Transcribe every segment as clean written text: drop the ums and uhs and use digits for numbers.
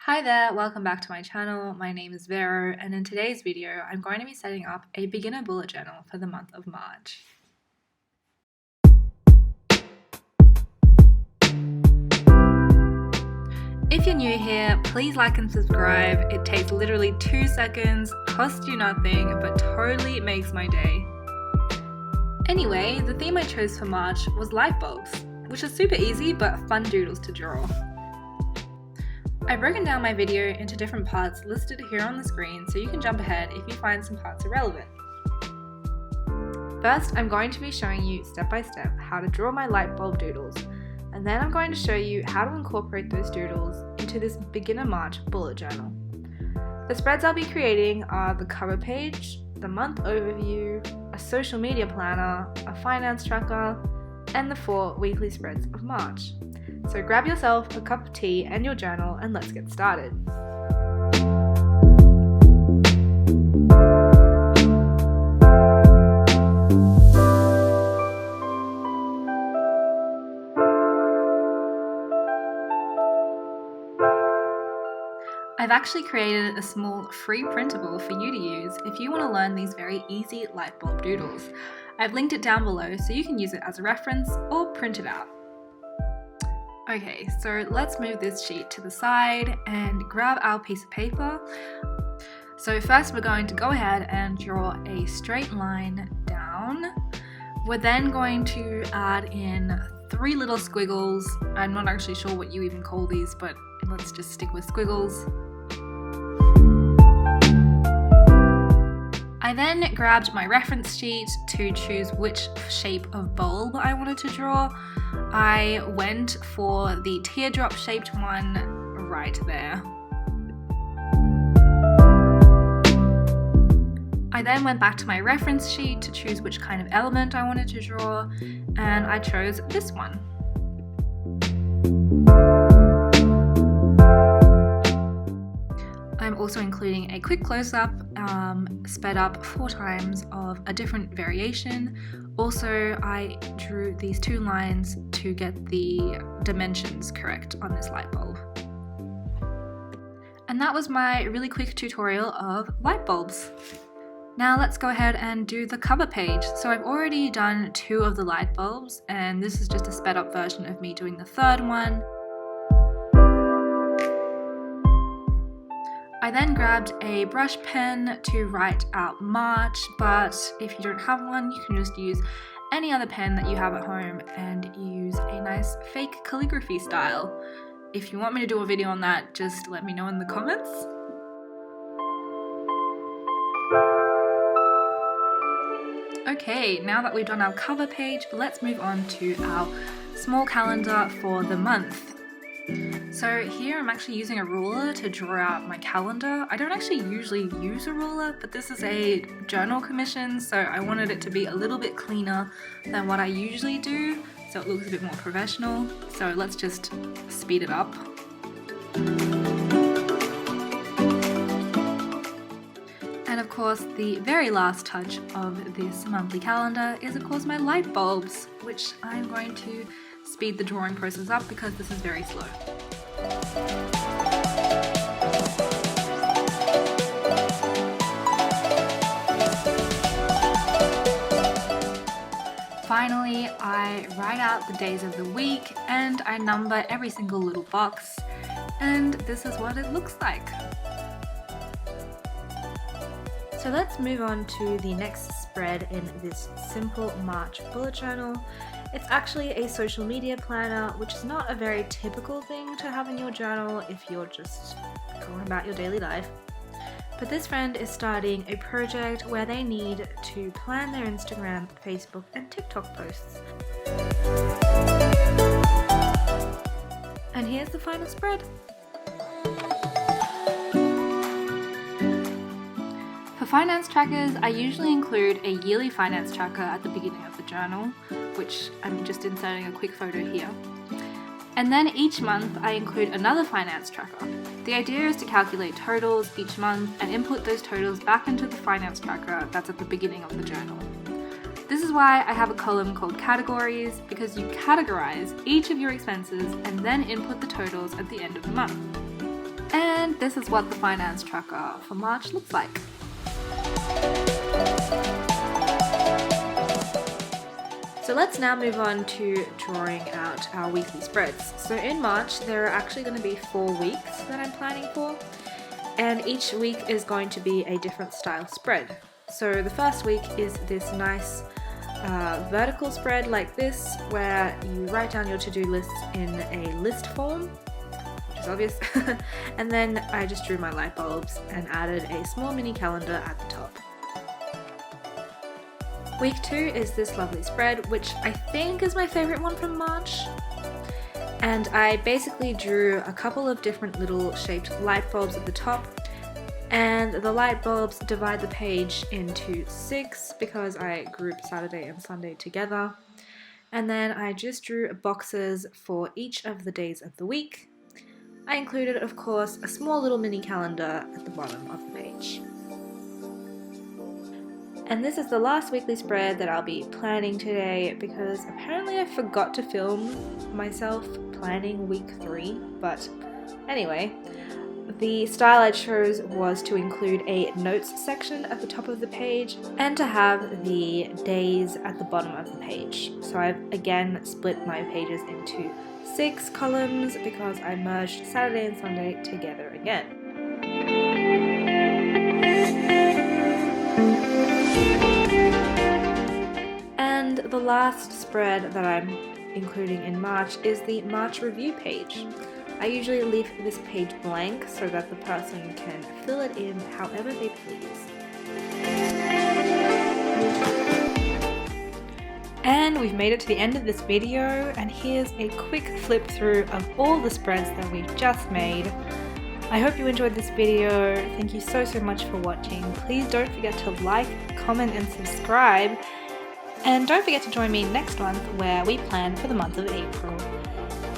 Hi there, welcome back to my channel. My name is Vero, and in today's video I'm going to be setting up a beginner bullet journal for the month of March. If you're new here, please like and subscribe. It takes literally 2 seconds, costs you nothing, but totally makes my day. Anyway, the theme I chose for March was light bulbs, which are super easy but fun doodles to draw. I've broken down my video into different parts listed here on the screen so you can jump ahead if you find some parts irrelevant. First, I'm going to be showing you step by step how to draw my light bulb doodles, and then I'm going to show you how to incorporate those doodles into this beginner March bullet journal. The spreads I'll be creating are the cover page, the month overview, a social media planner, a finance tracker, and the 4 weekly spreads of March. So grab yourself a cup of tea and your journal and let's get started. I've actually created a small free printable for you to use if you want to learn these very easy light bulb doodles. I've linked it down below so you can use it as a reference or print it out. Okay, so let's move this sheet to the side and grab our piece of paper. So first we're going to go ahead and draw a straight line down. We're then going to add in 3 little squiggles. I'm not actually sure what you even call these, but let's just stick with squiggles. I then grabbed my reference sheet to choose which shape of bulb I wanted to draw. I went for the teardrop shaped one right there. I then went back to my reference sheet to choose which kind of element I wanted to draw, and I chose this one. I'm also including a quick close-up, sped up 4 times of a different variation. Also, I drew these 2 lines to get the dimensions correct on this light bulb. And that was my really quick tutorial of light bulbs. Now let's go ahead and do the cover page. So I've already done 2 of the light bulbs, and this is just a sped up version of me doing the 3rd one. I then grabbed a brush pen to write out March, but if you don't have one, you can just use any other pen that you have at home and use a nice fake calligraphy style. If you want me to do a video on that, just let me know in the comments. Okay, now that we've done our cover page, let's move on to our small calendar for the month. So here I'm actually using a ruler to draw out my calendar. I don't actually usually use a ruler, but this is a journal commission, so I wanted it to be a little bit cleaner than what I usually do, so it looks a bit more professional. So let's just speed it up. And of course, the very last touch of this monthly calendar is of course my light bulbs, which I'm going to speed the drawing process up because this is very slow. Finally, I write out the days of the week and I number every single little box, and this is what it looks like. So let's move on to the next spread in this simple March bullet journal. It's actually a social media planner, which is not a very typical thing to have in your journal if you're just going about your daily life. But this friend is starting a project where they need to plan their Instagram, Facebook, and TikTok posts. And here's the final spread. For finance trackers, I usually include a yearly finance tracker at the beginning of the journal, which I'm just inserting a quick photo here. And then each month I include another finance tracker. The idea is to calculate totals each month and input those totals back into the finance tracker that's at the beginning of the journal. This is why I have a column called categories, because you categorize each of your expenses and then input the totals at the end of the month. And this is what the finance tracker for March looks like. So let's now move on to drawing out our weekly spreads. So in March, there are actually going to be 4 weeks that I'm planning for, and each week is going to be a different style spread. So the first week is this nice vertical spread like this, where you write down your to-do lists in a list form, which is obvious, and then I just drew my light bulbs and added a small mini calendar at the top. Week 2 is this lovely spread, which I think is my favourite one from March. And I basically drew a couple of different little shaped light bulbs at the top, and the light bulbs divide the page into 6 because I grouped Saturday and Sunday together. And then I just drew boxes for each of the days of the week. I included, of course, a small little mini calendar at the bottom of the page. And this is the last weekly spread that I'll be planning today because apparently I forgot to film myself planning week 3, but anyway, the style I chose was to include a notes section at the top of the page and to have the days at the bottom of the page. So I've again split my pages into 6 columns because I merged Saturday and Sunday together again. And the last spread that I'm including in March is the March review page. I usually leave this page blank so that the person can fill it in however they please. And we've made it to the end of this video, and here's a quick flip through of all the spreads that we've just made. I hope you enjoyed this video. Thank you so much for watching. Please don't forget to like, comment and subscribe. And don't forget to join me next month where we plan for the month of April.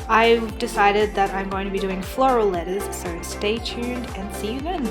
I've decided that I'm going to be doing floral letters, so stay tuned and see you then.